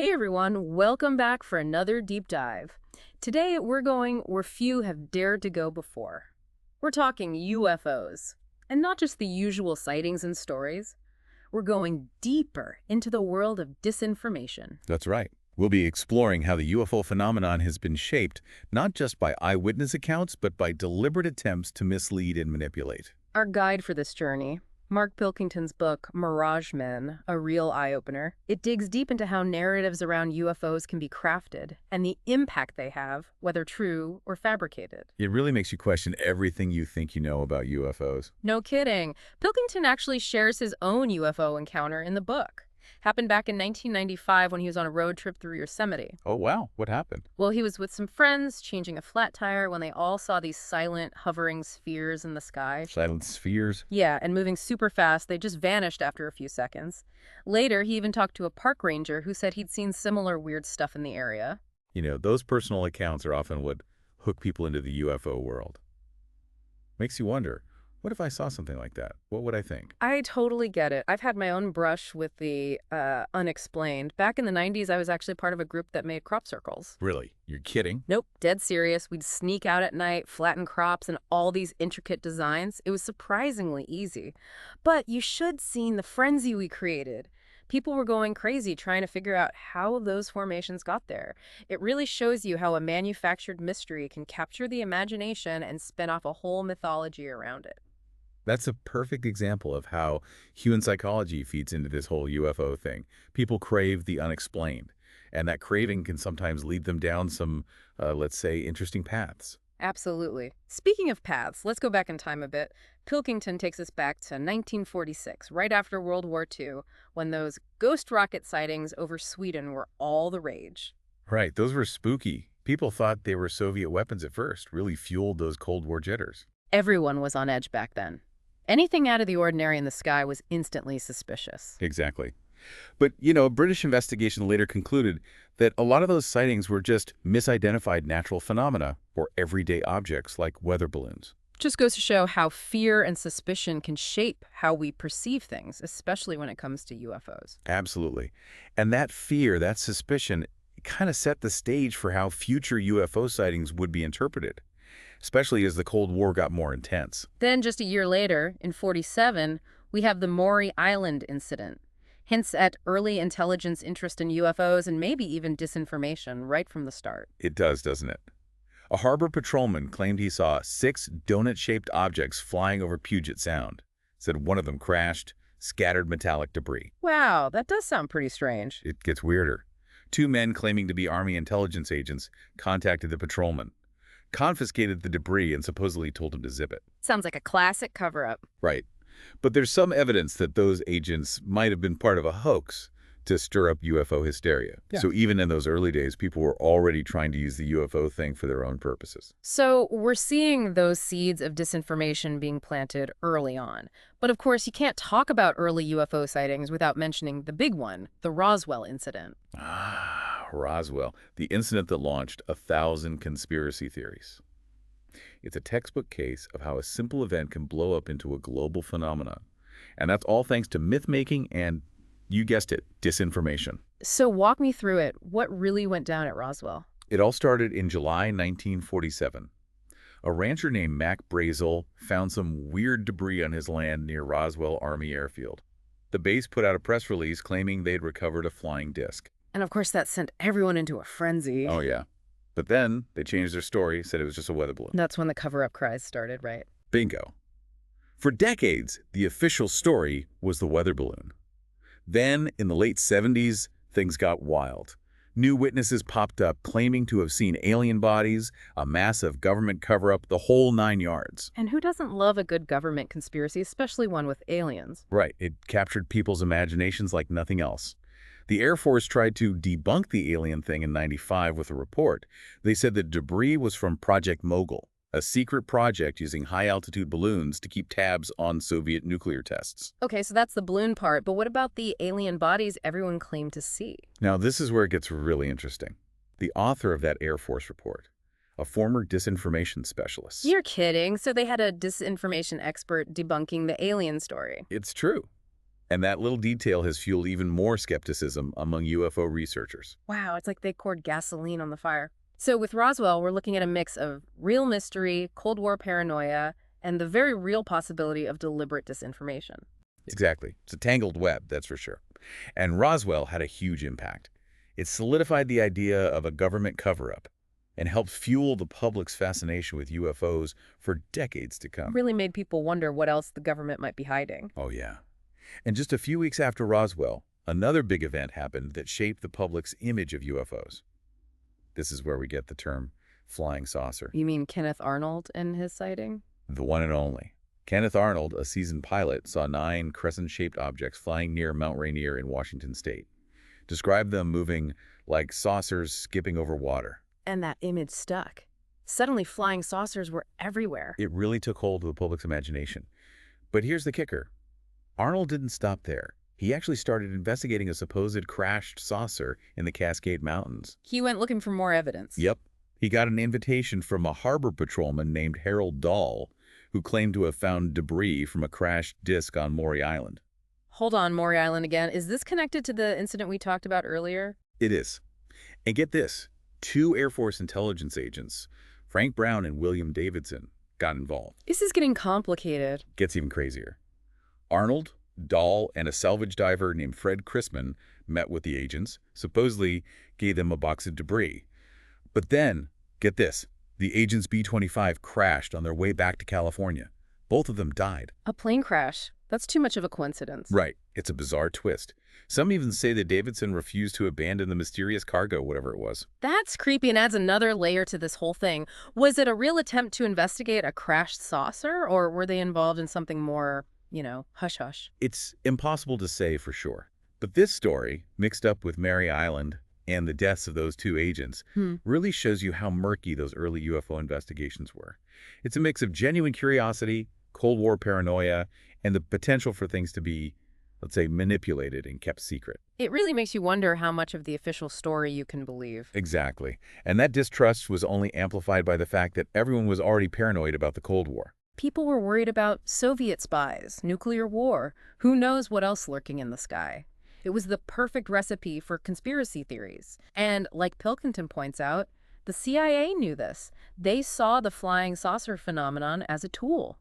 Hey everyone, welcome back for another deep dive. Today we're going where few have dared to go before. We're talking UFOs, and not just the usual sightings and stories. We're going deeper into the world of disinformation. That's right. We'll be exploring how the UFO phenomenon has been shaped not just by eyewitness accounts, but by deliberate attempts to mislead and manipulate. Our guide for this journey, Mark Pilkington's book, Mirage Men, a real eye-opener. It digs deep into how narratives around UFOs can be crafted and the impact they have, whether true or fabricated. It really makes you question everything you think you know about UFOs. No kidding. Pilkington actually shares his own UFO encounter in the book. Happened back in 1995 when he was on a road trip through Yosemite. Oh, wow. What happened? Well, he was with some friends changing a flat tire when they all saw these silent, hovering spheres in the sky. Silent spheres? Yeah, and moving super fast, they just vanished after a few seconds. Later, he even talked to a park ranger who said he'd seen similar weird stuff in the area. You know, those personal accounts are often what hook people into the UFO world. Makes you wonder, what if I saw something like that? What would I think? I totally get it. I've had my own brush with the unexplained. Back in the 90s, I was actually part of a group that made crop circles. Really? You're kidding? Nope, dead serious. We'd sneak out at night, flatten crops, and all these intricate designs. It was surprisingly easy. But you should seen the frenzy we created. People were going crazy trying to figure out how those formations got there. It really shows you how a manufactured mystery can capture the imagination and spin off a whole mythology around it. That's a perfect example of how human psychology feeds into this whole UFO thing. People crave the unexplained, and that craving can sometimes lead them down some, let's say, interesting paths. Absolutely. Speaking of paths, let's go back in time a bit. Pilkington takes us back to 1946, right after World War II, when those ghost rocket sightings over Sweden were all the rage. Right, those were spooky. People thought they were Soviet weapons at first, really fueled those Cold War jitters. Everyone was on edge back then. Anything out of the ordinary in the sky was instantly suspicious. Exactly. But, you know, a British investigation later concluded that a lot of those sightings were just misidentified natural phenomena or everyday objects like weather balloons. Just goes to show how fear and suspicion can shape how we perceive things, especially when it comes to UFOs. Absolutely. And that fear, that suspicion, kind of set the stage for how future UFO sightings would be interpreted, especially as the Cold War got more intense. Then just a year later, in '47, we have the Maury Island incident. Hints at early intelligence interest in UFOs and maybe even disinformation right from the start. It does, doesn't it? A harbor patrolman claimed he saw 6 donut-shaped objects flying over Puget Sound. Said one of them crashed, scattered metallic debris. Wow, that does sound pretty strange. It gets weirder. 2 men claiming to be Army intelligence agents contacted the patrolman, confiscated the debris, and supposedly told him to zip it. Sounds like a classic cover-up. Right. But there's some evidence that those agents might have been part of a hoax to stir up UFO hysteria. Yeah. So even in those early days, people were already trying to use the UFO thing for their own purposes. So we're seeing those seeds of disinformation being planted early on. But of course, you can't talk about early UFO sightings without mentioning the big one, the Roswell incident. Ah, Roswell, the incident that launched 1,000 conspiracy theories. It's a textbook case of how a simple event can blow up into a global phenomenon. And that's all thanks to myth-making and, you guessed it, disinformation. So walk me through it. What really went down at Roswell? It all started in July 1947. A rancher named Mac Brazel found some weird debris on his land near Roswell Army Airfield. The base put out a press release claiming they'd recovered a flying disc. And of course, that sent everyone into a frenzy. Oh, yeah. But then they changed their story, said it was just a weather balloon. That's when the cover-up cries started, right? Bingo. For decades, the official story was the weather balloon. Then, in the late 70s, things got wild. New witnesses popped up claiming to have seen alien bodies, a massive government cover-up, the whole 9 yards. And who doesn't love a good government conspiracy, especially one with aliens? Right, it captured people's imaginations like nothing else. The Air Force tried to debunk the alien thing in '95 with a report. They said the debris was from Project Mogul, a secret project using high-altitude balloons to keep tabs on Soviet nuclear tests. Okay, so that's the balloon part, but what about the alien bodies everyone claimed to see? Now, this is where it gets really interesting. The author of that Air Force report, a former disinformation specialist. You're kidding. So they had a disinformation expert debunking the alien story. It's true. And that little detail has fueled even more skepticism among UFO researchers. Wow, it's like they poured gasoline on the fire. So with Roswell, we're looking at a mix of real mystery, Cold War paranoia, and the very real possibility of deliberate disinformation. Exactly. It's a tangled web, that's for sure. And Roswell had a huge impact. It solidified the idea of a government cover-up and helped fuel the public's fascination with UFOs for decades to come. Really made people wonder what else the government might be hiding. Oh, yeah. And just a few weeks after Roswell, another big event happened that shaped the public's image of UFOs. This is where we get the term flying saucer. You mean Kenneth Arnold and his sighting? The one and only. Kenneth Arnold, a seasoned pilot, saw 9 crescent-shaped objects flying near Mount Rainier in Washington state. Described them moving like saucers skipping over water. And that image stuck. Suddenly, flying saucers were everywhere. It really took hold of the public's imagination. But here's the kicker. Arnold didn't stop there. He actually started investigating a supposed crashed saucer in the Cascade Mountains. He went looking for more evidence. Yep. He got an invitation from a harbor patrolman named Harold Dahl, who claimed to have found debris from a crashed disc on Maury Island. Hold on, Maury Island again. Is this connected to the incident we talked about earlier? It is. And get this, 2 Air Force intelligence agents, Frank Brown and William Davidson, got involved. This is getting complicated. Gets even crazier. Arnold, Dahl, and a salvage diver named Fred Chrisman met with the agents, supposedly gave them a box of debris. But then, get this, the agents' B-25 crashed on their way back to California. Both of them died. A plane crash. That's too much of a coincidence. Right. It's a bizarre twist. Some even say that Davidson refused to abandon the mysterious cargo, whatever it was. That's creepy and adds another layer to this whole thing. Was it a real attempt to investigate a crashed saucer, or were they involved in something more, hush-hush? It's impossible to say for sure. But this story, mixed up with Maury Island and the deaths of those 2 agents, really shows you how murky those early UFO investigations were. It's a mix of genuine curiosity, Cold War paranoia, and the potential for things to be, let's say, manipulated and kept secret. It really makes you wonder how much of the official story you can believe. Exactly. And that distrust was only amplified by the fact that everyone was already paranoid about the Cold War. People were worried about Soviet spies, nuclear war, who knows what else lurking in the sky. It was the perfect recipe for conspiracy theories. And like Pilkington points out, the CIA knew this. They saw the flying saucer phenomenon as a tool,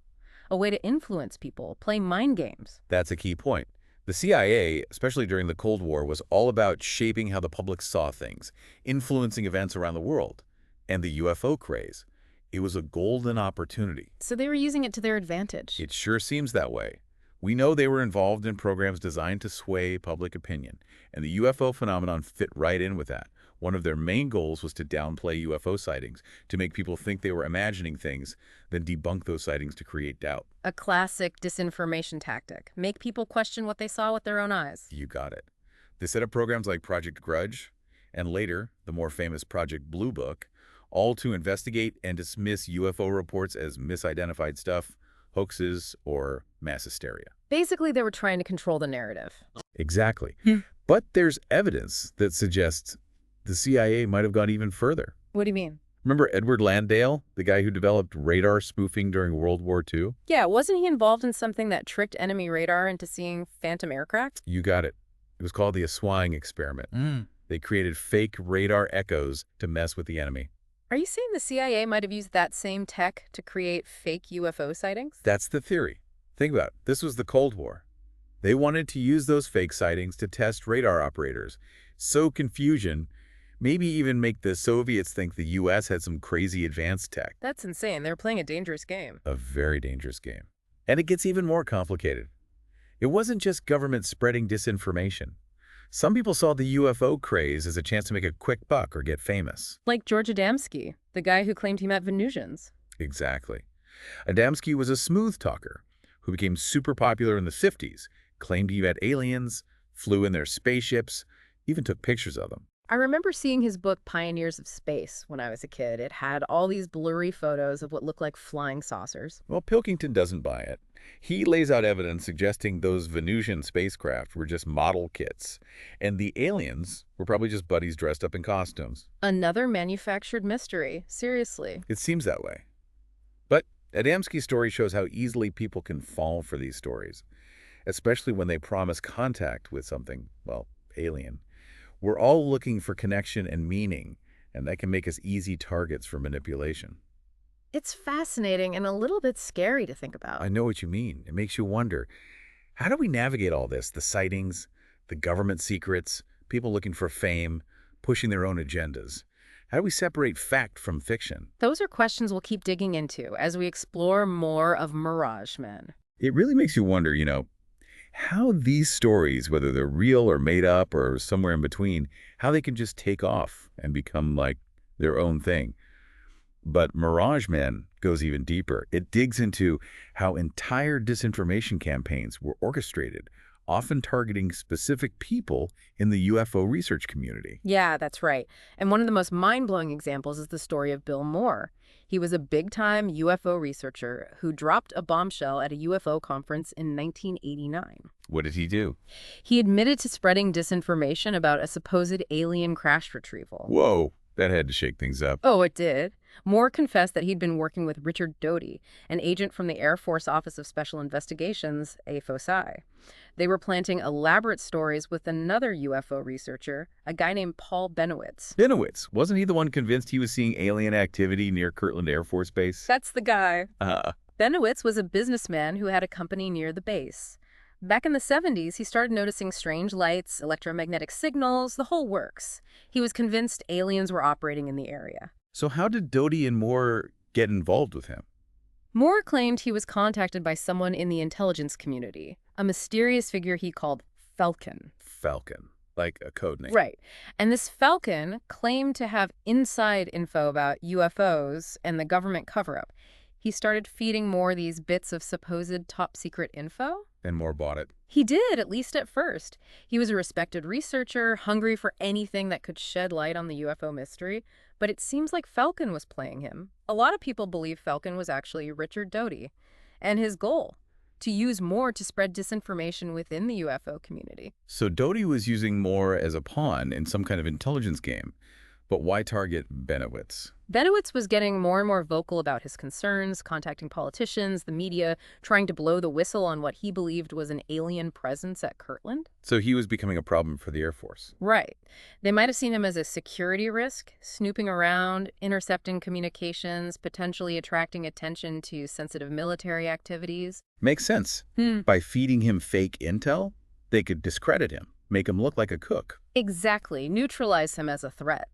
a way to influence people, play mind games. That's a key point. The CIA, especially during the Cold War, was all about shaping how the public saw things, influencing events around the world. And the UFO craze, it was a golden opportunity. So they were using it to their advantage. It sure seems that way. We know they were involved in programs designed to sway public opinion, and the UFO phenomenon fit right in with that. One of their main goals was to downplay UFO sightings, to make people think they were imagining things, then debunk those sightings to create doubt. A classic disinformation tactic. Make people question what they saw with their own eyes. You got it. They set up programs like Project Grudge, and later, the more famous Project Blue Book, all to investigate and dismiss UFO reports as misidentified stuff, hoaxes, or mass hysteria. Basically, they were trying to control the narrative. Exactly. But there's evidence that suggests the CIA might have gone even further. What do you mean? Remember Edward Landale, the guy who developed radar spoofing during World War II? Yeah, wasn't he involved in something that tricked enemy radar into seeing phantom aircraft? You got it. It was called the Aswang experiment. They created fake radar echoes to mess with the enemy. Are you saying the CIA might have used that same tech to create fake UFO sightings? That's the theory. Think about it. This was the Cold War. They wanted to use those fake sightings to test radar operators, sow confusion, maybe even make the Soviets think the U.S. had some crazy advanced tech. That's insane. They're playing a dangerous game. A very dangerous game. And it gets even more complicated. It wasn't just government spreading disinformation. Some people saw the UFO craze as a chance to make a quick buck or get famous. Like George Adamski, the guy who claimed he met Venusians. Exactly. Adamski was a smooth talker who became super popular in the 50s, claimed he met aliens, flew in their spaceships, even took pictures of them. I remember seeing his book Pioneers of Space when I was a kid. It had all these blurry photos of what looked like flying saucers. Well, Pilkington doesn't buy it. He lays out evidence suggesting those Venusian spacecraft were just model kits, and the aliens were probably just buddies dressed up in costumes. Another manufactured mystery. Seriously. It seems that way. But Adamski's story shows how easily people can fall for these stories, especially when they promise contact with something, well, alien. We're all looking for connection and meaning, and that can make us easy targets for manipulation. It's fascinating and a little bit scary to think about. I know what you mean. It makes you wonder, how do we navigate all this? The sightings, the government secrets, people looking for fame, pushing their own agendas. How do we separate fact from fiction? Those are questions we'll keep digging into as we explore more of Mirage Men. It really makes you wonder, how these stories, whether they're real or made up or somewhere in between, how they can just take off and become like their own thing. But Mirage Men goes even deeper. It digs into how entire disinformation campaigns were orchestrated, often targeting specific people in the UFO research community. Yeah, that's right. And one of the most mind-blowing examples is the story of Bill Moore. He was a big-time UFO researcher who dropped a bombshell at a UFO conference in 1989. What did he do? He admitted to spreading disinformation about a supposed alien crash retrieval. Whoa, that had to shake things up. Oh, it did. Moore confessed that he'd been working with Richard Doty, an agent from the Air Force Office of Special Investigations, AFOSI. They were planting elaborate stories with another UFO researcher, a guy named Paul Bennewitz. Bennewitz, wasn't he the one convinced he was seeing alien activity near Kirtland Air Force Base? That's the guy. Uh, Bennewitz was a businessman who had a company near the base. Back in the 70s, he started noticing strange lights, electromagnetic signals, the whole works. He was convinced aliens were operating in the area. so how did Doty and Moore get involved with him? Moore claimed he was contacted by someone in the intelligence community, a mysterious figure he called Falcon. Falcon, like a code name. Right. And this Falcon claimed to have inside info about UFOs and the government cover-up. He started feeding Moore these bits of supposed top-secret info. And Moore bought it. He did, at least at first. He was a respected researcher, hungry for anything that could shed light on the UFO mystery, but it seems like Falcon was playing him. A lot of people believe Falcon was actually Richard Doty, and his goal, to use Moore to spread disinformation within the UFO community. So Doty was using Moore as a pawn in some kind of intelligence game. But why target Bennewitz? Bennewitz was getting more and more vocal about his concerns, contacting politicians, the media, trying to blow the whistle on what he believed was an alien presence at Kirtland. So he was becoming a problem for the Air Force. Right. They might have seen him as a security risk, snooping around, intercepting communications, potentially attracting attention to sensitive military activities. Makes sense. By feeding him fake intel, they could discredit him, make him look like a cook. Exactly. Neutralize him as a threat.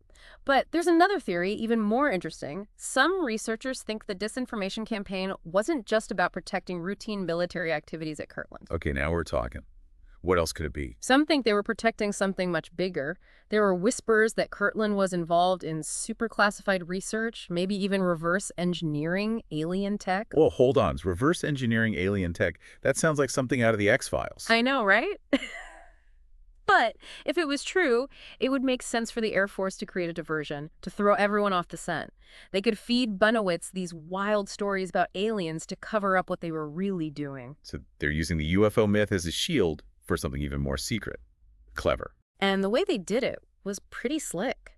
But there's another theory, even more interesting. Some researchers think the disinformation campaign wasn't just about protecting routine military activities at Kirtland. Okay, now we're talking. What else could it be? Some think they were protecting something much bigger. There were whispers that Kirtland was involved in super classified research, maybe even reverse engineering alien tech. Well, hold on. Reverse engineering alien tech. That sounds like something out of the X-Files. I know, right? But if it was true, it would make sense for the Air Force to create a diversion, to throw everyone off the scent. They could feed Bennewitz these wild stories about aliens to cover up what they were really doing. So they're using the UFO myth as a shield for something even more secret. Clever. And the way they did it was pretty slick.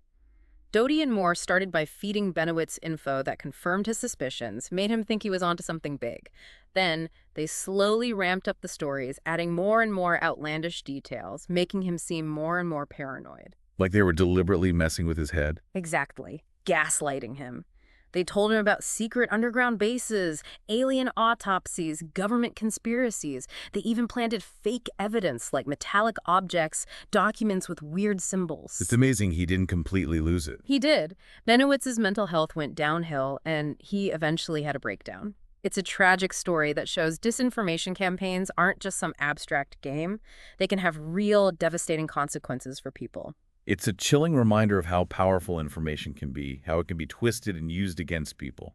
Doty and Moore started by feeding Bennewitz info that confirmed his suspicions, made him think he was onto something big. Then, they slowly ramped up the stories, adding more and more outlandish details, making him seem more and more paranoid. Like they were deliberately messing with his head? Exactly. Gaslighting him. They told him about secret underground bases, alien autopsies, government conspiracies. They even planted fake evidence like metallic objects, documents with weird symbols. It's amazing he didn't completely lose it. He did. Bennewitz's mental health went downhill, and he eventually had a breakdown. It's a tragic story that shows disinformation campaigns aren't just some abstract game. They can have real, devastating consequences for people. It's a chilling reminder of how powerful information can be, how it can be twisted and used against people.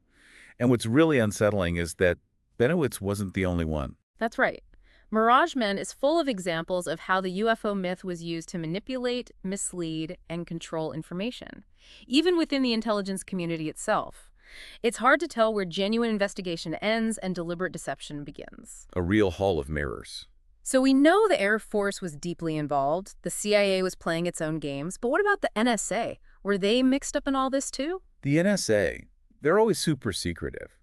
And what's really unsettling is that Bennewitz wasn't the only one. That's right. Mirage Men is full of examples of how the UFO myth was used to manipulate, mislead, and control information, even within the intelligence community itself. It's hard to tell where genuine investigation ends and deliberate deception begins. A real hall of mirrors. So we know the Air Force was deeply involved, the CIA was playing its own games, but what about the NSA? Were they mixed up in all this too? The NSA, they're always super secretive.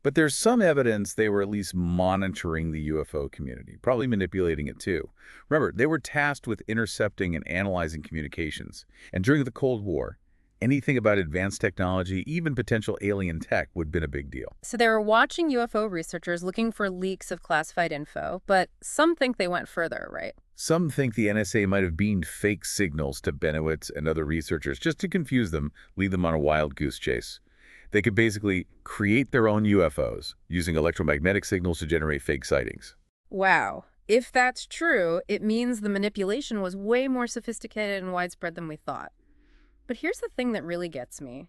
But there's some evidence they were at least monitoring the UFO community, probably manipulating it too. Remember, they were tasked with intercepting and analyzing communications. And during the Cold War, anything about advanced technology, even potential alien tech, would have been a big deal. So they were watching UFO researchers looking for leaks of classified info, but some think they went further, right? Some think the NSA might have beamed fake signals to Bennewitz and other researchers just to confuse them, lead them on a wild goose chase. They could basically create their own UFOs using electromagnetic signals to generate fake sightings. Wow. If that's true, it means the manipulation was way more sophisticated and widespread than we thought. But here's the thing that really gets me.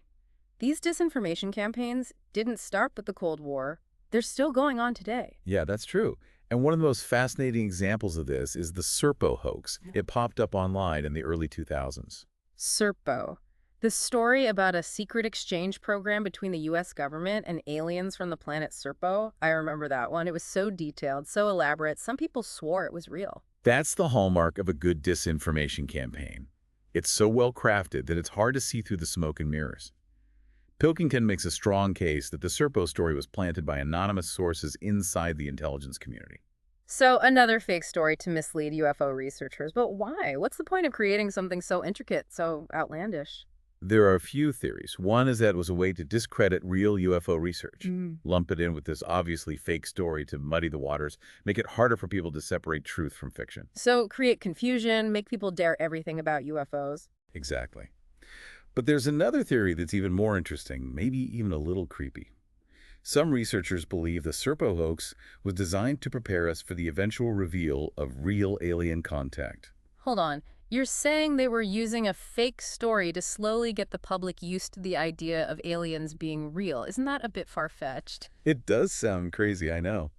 These disinformation campaigns didn't start with the Cold War. They're still going on today. Yeah, that's true. And one of the most fascinating examples of this is the Serpo hoax. It popped up online in the early 2000s. Serpo. The story about a secret exchange program between the U.S. government and aliens from the planet Serpo. I remember that one. It was so detailed, so elaborate. Some people swore it was real. That's the hallmark of a good disinformation campaign. It's so well crafted that it's hard to see through the smoke and mirrors. Pilkington makes a strong case that the Serpo story was planted by anonymous sources inside the intelligence community. So another fake story to mislead UFO researchers. But why? What's the point of creating something so intricate, so outlandish? There are a few theories. One is that it was a way to discredit real UFO research, lump it in with this obviously fake story to muddy the waters, make it harder for people to separate truth from fiction. So create confusion, make people dare everything about UFOs. Exactly. But there's another theory that's even more interesting, maybe even a little creepy. Some researchers believe the Serpo hoax was designed to prepare us for the eventual reveal of real alien contact. Hold on. You're saying they were using a fake story to slowly get the public used to the idea of aliens being real. Isn't that a bit far-fetched? It does sound crazy, I know.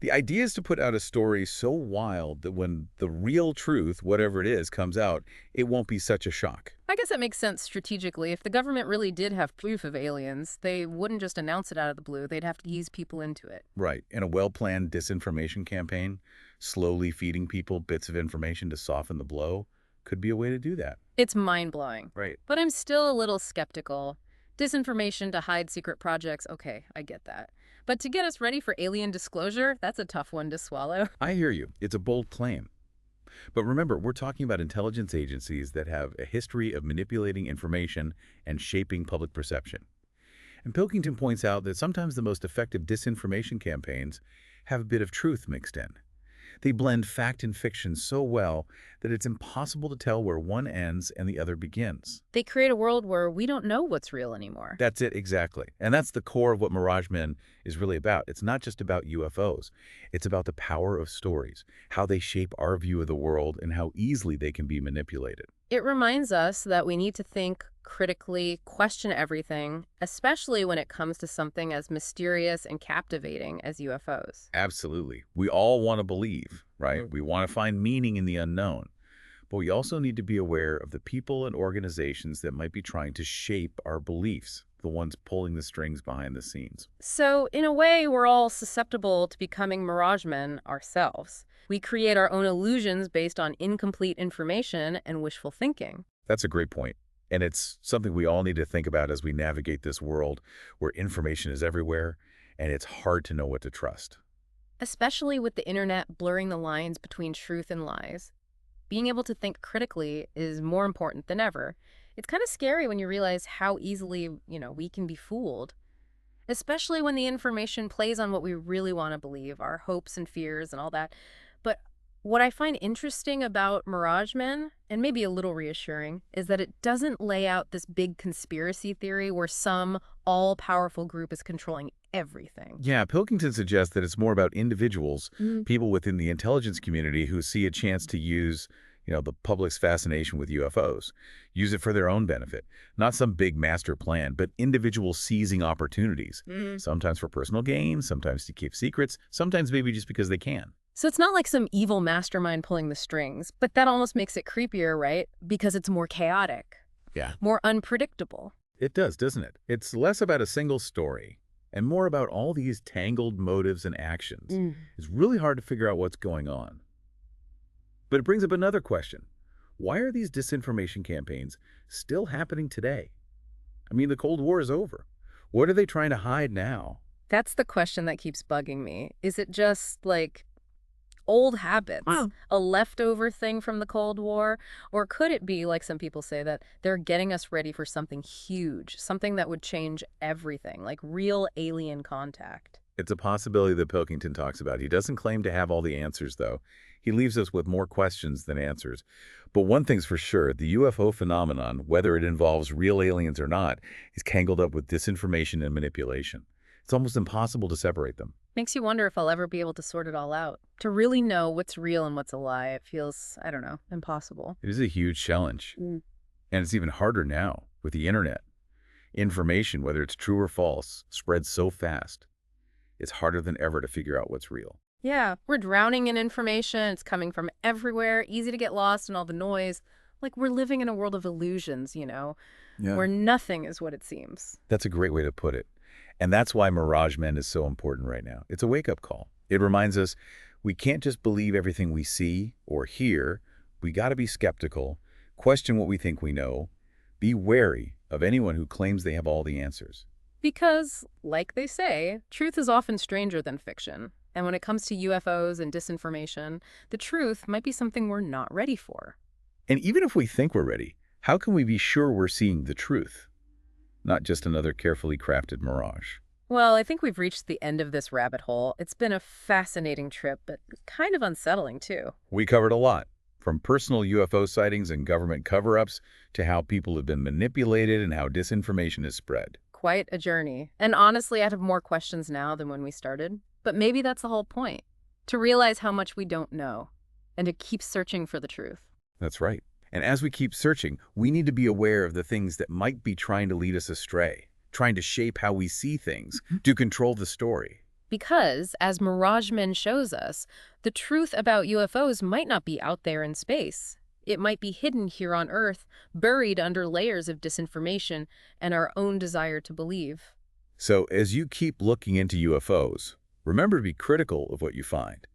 The idea is to put out a story so wild that when the real truth, whatever it is, comes out, it won't be such a shock. I guess that makes sense strategically. If the government really did have proof of aliens, they wouldn't just announce it out of the blue. They'd have to ease people into it. Right. In a well-planned disinformation campaign, slowly feeding people bits of information to soften the blow could be a way to do that. It's mind-blowing. Right. But I'm still a little skeptical. Disinformation to hide secret projects, okay, I get that. But to get us ready for alien disclosure, that's a tough one to swallow. I hear you. It's a bold claim. But remember, we're talking about intelligence agencies that have a history of manipulating information and shaping public perception. And Pilkington points out that sometimes the most effective disinformation campaigns have a bit of truth mixed in. They blend fact and fiction so well that it's impossible to tell where one ends and the other begins. They create a world where we don't know what's real anymore. That's it, exactly. And that's the core of what Mirage Men is really about. It's not just about UFOs. It's about the power of stories, how they shape our view of the world, and how easily they can be manipulated. It reminds us that we need to think critically, question everything, especially when it comes to something as mysterious and captivating as UFOs. Absolutely. We all want to believe, right? We want to find meaning in the unknown. But we also need to be aware of the people and organizations that might be trying to shape our beliefs, the ones pulling the strings behind the scenes. So, in a way, we're all susceptible to becoming Mirage Men ourselves. We create our own illusions based on incomplete information and wishful thinking. That's a great point. And it's something we all need to think about as we navigate this world where information is everywhere and it's hard to know what to trust. Especially with the internet blurring the lines between truth and lies. Being able to think critically is more important than ever. It's kind of scary when you realize how easily, we can be fooled. Especially when the information plays on what we really want to believe, our hopes and fears and all that. But what I find interesting about Mirage Men, and maybe a little reassuring, is that it doesn't lay out this big conspiracy theory where some all-powerful group is controlling everything. Yeah, Pilkington suggests that it's more about individuals, people within the intelligence community who see a chance to use, the public's fascination with UFOs, use it for their own benefit. Not some big master plan, but individuals seizing opportunities, sometimes for personal gain, sometimes to keep secrets, sometimes maybe just because they can. So it's not like some evil mastermind pulling the strings, but that almost makes it creepier, right? Because it's more chaotic. Yeah. More unpredictable. It does, doesn't it? It's less about a single story and more about all these tangled motives and actions. It's really hard to figure out what's going on. But it brings up another question. Why are these disinformation campaigns still happening today? I mean, the Cold War is over. What are they trying to hide now? That's the question that keeps bugging me. Is it just, like, old habits, Well, a leftover thing from the Cold War? Or could it be, like some people say, that they're getting us ready for something huge, something that would change everything, like real alien contact? it's a possibility that Pilkington talks about. He doesn't claim to have all the answers, though. He leaves us with more questions than answers. But one thing's for sure, the UFO phenomenon, whether it involves real aliens or not, is tangled up with disinformation and manipulation. It's almost impossible to separate them. Makes you wonder if I'll ever be able to sort it all out. To really know what's real and what's a lie, it feels, I don't know, impossible. It is a huge challenge. Mm. And it's even harder now with the internet. Information, whether it's true or false, spreads so fast. It's harder than ever to figure out what's real. Yeah, we're drowning in information. It's coming from everywhere, easy to get lost in all the noise. Like we're living in a world of illusions, Yeah. where nothing is what it seems. That's a great way to put it. And that's why Mirage Men is so important right now. It's a wake-up call. It reminds us we can't just believe everything we see or hear. We got to be skeptical, question what we think we know, be wary of anyone who claims they have all the answers. Because, like they say, truth is often stranger than fiction. And when it comes to UFOs and disinformation, the truth might be something we're not ready for. And even if we think we're ready, how can we be sure we're seeing the truth? Not just another carefully crafted mirage. Well, I think we've reached the end of this rabbit hole. It's been a fascinating trip, but kind of unsettling, too. We covered a lot, from personal UFO sightings and government cover-ups to how people have been manipulated and how disinformation is spread. Quite a journey. And honestly, I have more questions now than when we started. But maybe that's the whole point. To realize how much we don't know. And to keep searching for the truth. That's right. And as we keep searching, we need to be aware of the things that might be trying to lead us astray, trying to shape how we see things, to control the story. Because, as Mirage Men shows us, the truth about UFOs might not be out there in space. It might be hidden here on Earth, buried under layers of disinformation and our own desire to believe. So as you keep looking into UFOs, remember to be critical of what you find.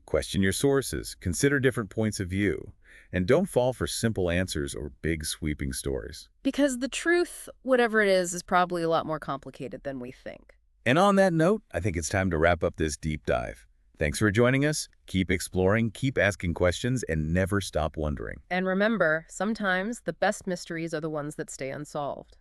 Question your sources, consider different points of view, and don't fall for simple answers or big sweeping stories. Because the truth, whatever it is probably a lot more complicated than we think. And on that note, I think it's time to wrap up this deep dive. Thanks for joining us. Keep exploring, keep asking questions, and never stop wondering. And remember, sometimes the best mysteries are the ones that stay unsolved.